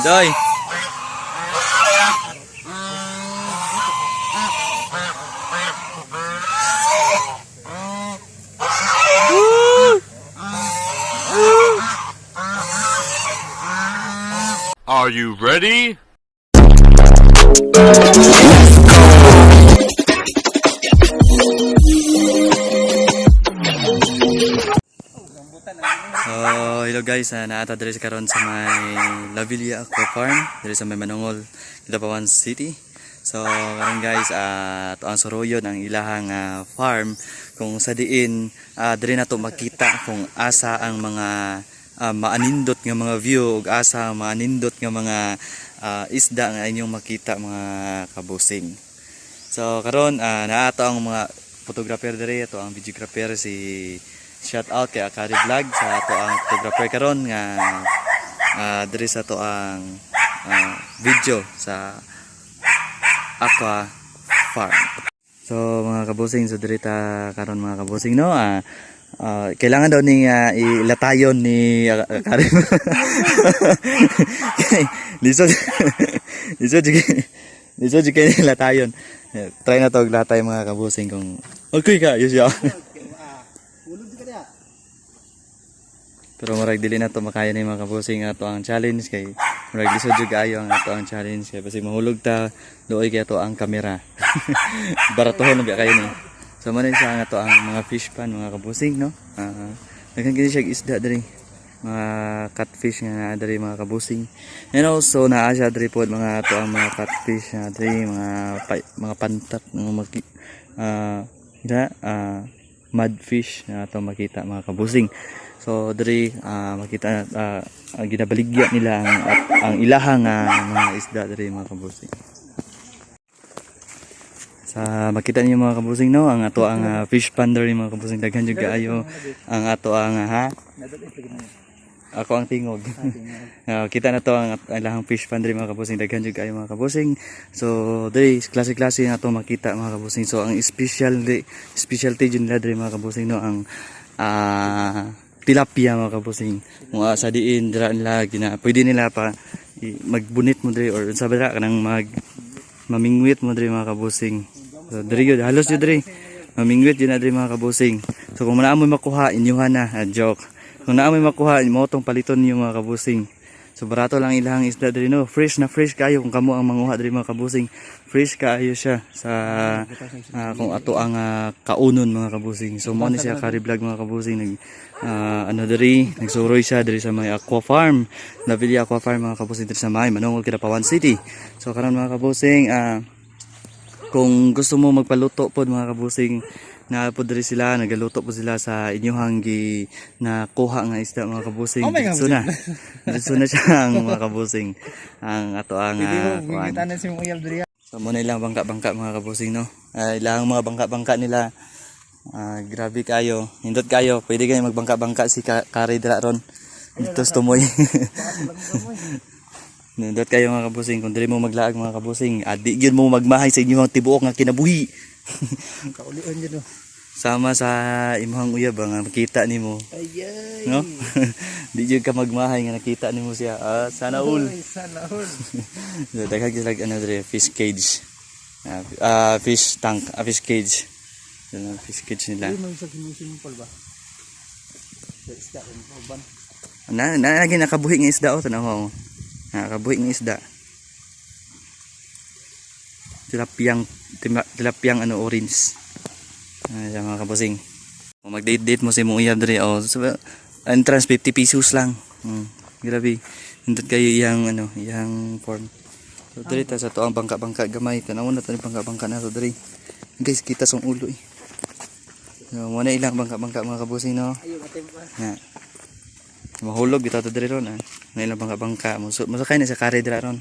Doy. Are you ready? Hello guys, naata diri karon sa may La Villa Aqua Farm diri sa may Manungol, Dapawan City. So karon guys, to ang suroyon ang ilahang farm kung sa diin diri nato makita kung asa ang mga maanindot nga mga view ug asa ang maanindot nga mga isda nga inyong makita mga kabusing. So karon naato ang mga photographer diri, ato ang videographer si shout out kay Akari Vlog sa ato ang photographer karon nga diri sa ato ang video sa Aqua Farm. So mga kabusing, so diri ta karon mga kabusing no, kailangan daw ning ilatayon ni Akari. lisod lisod kay ilatayon. Try na to latay mga kabusing kung okay ka yus ya. Pero murag dili na to makaya ni mga kabusing ato ang challenge kay murag lisod jud kaayo ang ato ang challenge kay basi mahulog ta luoy kay ato ang kamera. Baratohon na kayo ni. So man siya ang ato ang mga fish pan mga kabusing no. Daghan kini siya isda diri. Mga catfish nga diri mga kabusing. And also naa siya diri pod mga ato ang mga catfish nga diri mga pantat nga mudfish na ato makita mga kabusing. So diri makita ginabaligya nila ang ilahang mga isda diri mga kabusing. Sa makita niyo mga kabusing no, ang ato ang fish pond diri mga kabusing, daghan jud kaayo ang ato ang ako ang tingog. Kita na to ang ilahang fish pond diri mga kabusing, daghan jud kaayo mga kabusing. So diri klase-klase nga ato makita mga kabusing. So ang specialty jud nila diri mga kabusing no, ang tilapia mga kabusing. Kung sa diin dira nila pwede nila pa magbunit mo diri or sa dira kanang mamingwit mo diri mga kabusing. So diri gyud halos jud diri mamingwit yun na diri mga kabusing. So kung naa mo makuha inyuhan na joke. Kung naa mo makuha imo tong paliton niyo mga kabusing. So barato lang ilahang isda diri no. Fresh na fresh kayo kung kamo ang manguha diri mga kabusing. Fresh kaayo siya sa kung ato ang kaunon mga kabusing. So mo ni siya Akari Vlog mga kabusing nag diri nagsuroy siya diri sa may Aqua Farm, La Villa Aqua Farm mga kabusing diri sa may Manungol, Dapawan City. So karon mga kabusing, kung gusto mo magpaluto pod mga kabusing, na po diri sila nagaluto po sila sa inyong na kuha nga isda mga kabusing. So na siya ang mga kabusing ang ato ang so mo na ilang bangka-bangka mga kabusing no. Ilang mga bangka-bangka nila grabe kayo, hindot kayo, pwede kayo magbangka-bangka si Kari dira ron dito sa Tumoy. Hindot kayo mga kabusing, kung dili mo maglaag mga kabusing, di gyud mo magmahay sa inyong tibuok nga kinabuhi. Kaulian jud no. Sama sa imong uyab nga makita nimo. Ayay. No? Di jud ka magmahay nga nakita nimo siya. Sana all. Sana all. So daghan gyud diri fish cage. Fish tank, fish cage. Yan ang fish cage nila. May swimming pool ba? Sa isda ko ban. Lagi nakabuhi nga isda tanaw mo. Nakabuhi nga isda. Tilapyang orange. Ayan mga kabusing. Kung mag-date mo si mong uyab diri entrance 50 pesos lang. Grabe. Hindot kayo iyang form. So diri ta sa to ang bangka-bangka gamay. Tanaw na tani bangka-bangka na so diri. Guys, kita song ulo So mo na ilang bangka-bangka mga kabusing no. Mahulog bitaw to diri ron na ilang bangka-bangka. Musakay na sa Kari dira ron.